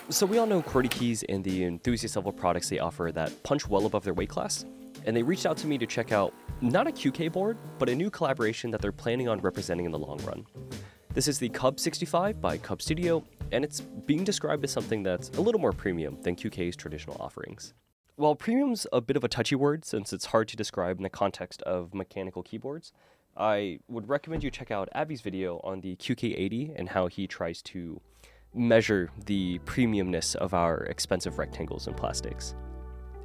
So we all know Qwertykeys and the enthusiast level products they offer that punch well above their weight class, and they reached out to me to check out not a QK board, but a new collaboration that they're planning on representing in the long run. This is the Cub 65 by Cub Studio, and it's being described as something that's a little more premium than QK's traditional offerings. While premium's a bit of a touchy word since it's hard to describe in the context of mechanical keyboards, I would recommend you check out Abby's video on the QK80 and how he tries to measure the premiumness of our expensive rectangles and plastics.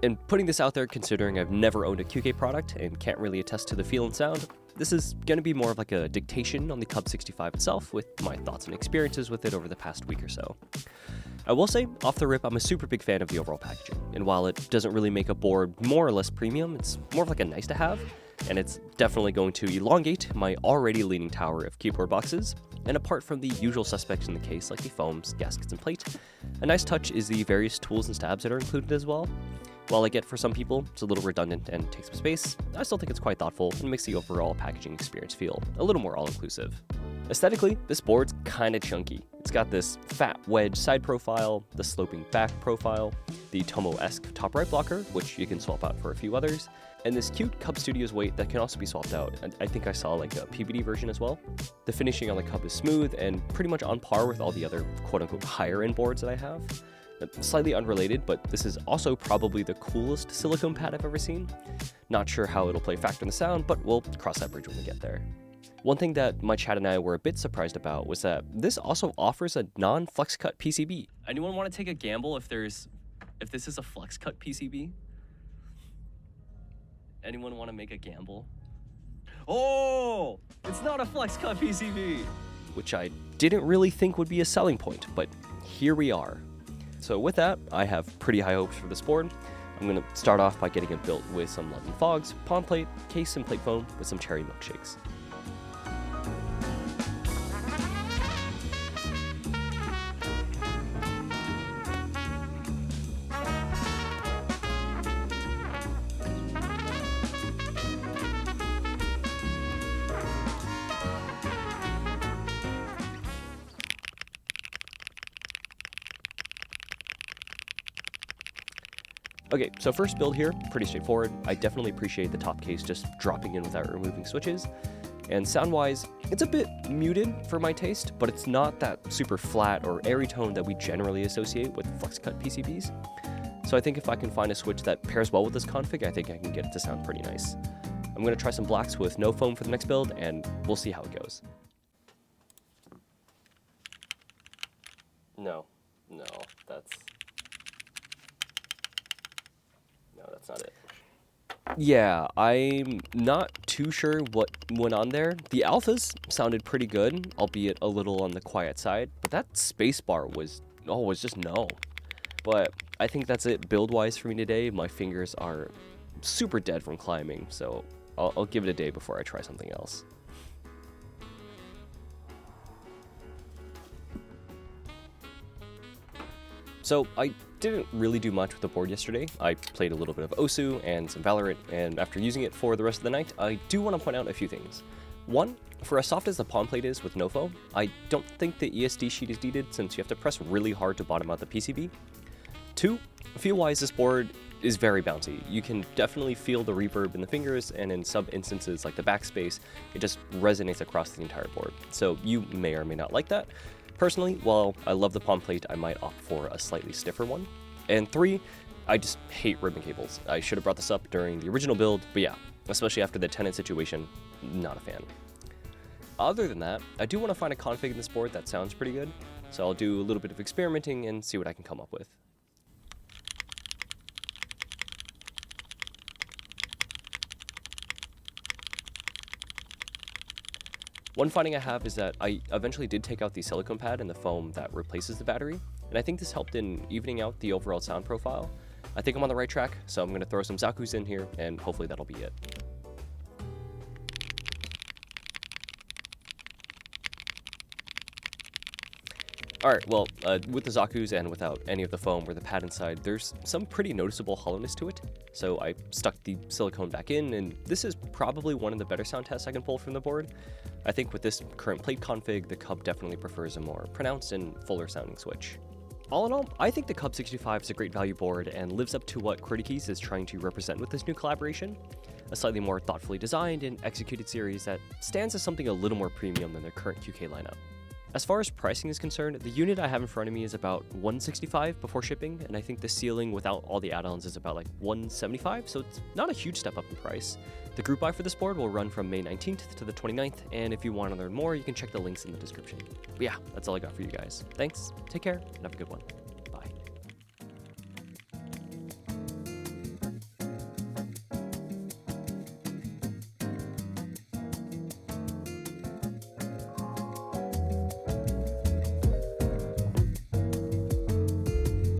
And putting this out there, considering I've never owned a QK product and can't really attest to the feel and sound, this is going to be more of like a dictation on the Cub 65 itself with my thoughts and experiences with it over the past week or so. I will say, off the rip, I'm a super big fan of the overall packaging, and while it doesn't really make a board more or less premium, it's more of like a nice to have, and it's definitely going to elongate my already leaning tower of keyboard boxes. And apart from the usual suspects in the case like the foams, gaskets, and plate, a nice touch is the various tools and stabs that are included as well. While I get for some people it's a little redundant and takes some space, I still think it's quite thoughtful and makes the overall packaging experience feel a little more all-inclusive. Aesthetically, this board's kinda chunky. It's got this fat wedge side profile, the sloping back profile, the Tomo-esque top right blocker, which you can swap out for a few others, and this cute Cub Studios weight that can also be swapped out. I think I saw like a PVD version as well. The finishing on the Cub is smooth and pretty much on par with all the other quote-unquote higher-end boards that I have. Slightly unrelated, but this is also probably the coolest silicone pad I've ever seen. Not sure how it'll play factor in the sound, but we'll cross that bridge when we get there. One thing that my chat and I were a bit surprised about was that this also offers a non-flex cut PCB. Anyone want to take a gamble if this is a flex cut PCB? Anyone want to make a gamble? Oh, it's not a flex cut PCB! Which I didn't really think would be a selling point, but here we are. So with that, I have pretty high hopes for this board. I'm going to start off by getting it built with some London Fogs, palm plate, case, and plate foam with some cherry milkshakes. Okay, so first build here, pretty straightforward. I definitely appreciate the top case just dropping in without removing switches. And sound-wise, it's a bit muted for my taste, but it's not that super flat or airy tone that we generally associate with flex-cut PCBs. So I think if I can find a switch that pairs well with this config, I think I can get it to sound pretty nice. I'm going to try some blacks with no foam for the next build, and we'll see how it goes. No, that's not it. Yeah, I'm not too sure what went on there. The alphas sounded pretty good, albeit a little on the quiet side, but that spacebar was just no. But I think that's it build-wise for me today. My fingers are super dead from climbing, so I'll give it a day before I try something else. So I didn't really do much with the board yesterday. I played a little bit of Osu and some Valorant, and after using it for the rest of the night, I do want to point out a few things. One, for as soft as the palm plate is with no foam, I don't think the ESD sheet is needed since you have to press really hard to bottom out the PCB. Two, feel-wise, this board is very bouncy. You can definitely feel the reverb in the fingers, and in some instances like the backspace, it just resonates across the entire board. So you may or may not like that. Personally, while I love the palm plate, I might opt for a slightly stiffer one. And three, I just hate ribbon cables. I should have brought this up during the original build, but yeah, especially after the tenant situation, not a fan. Other than that, I do want to find a config in this board that sounds pretty good, so I'll do a little bit of experimenting and see what I can come up with. One finding I have is that I eventually did take out the silicone pad and the foam that replaces the battery, and I think this helped in evening out the overall sound profile. I think I'm on the right track, so I'm going to throw some Zakus in here, and hopefully that'll be it. Alright, well, with the Zakus and without any of the foam or the pad inside, there's some pretty noticeable hollowness to it. So I stuck the silicone back in, and this is probably one of the better sound tests I can pull from the board. I think with this current plate config, the Cub definitely prefers a more pronounced and fuller sounding switch. All in all, I think the Cub 65 is a great value board and lives up to what Qwertykeys is trying to represent with this new collaboration. A slightly more thoughtfully designed and executed series that stands as something a little more premium than their current QK lineup. As far as pricing is concerned, the unit I have in front of me is about $165 before shipping, and I think the ceiling without all the add-ons is about like $175, so it's not a huge step up in price. The group buy for this board will run from May 19th to the 29th, and if you want to learn more, you can check the links in the description. But yeah, that's all I got for you guys. Thanks, take care, and have a good one.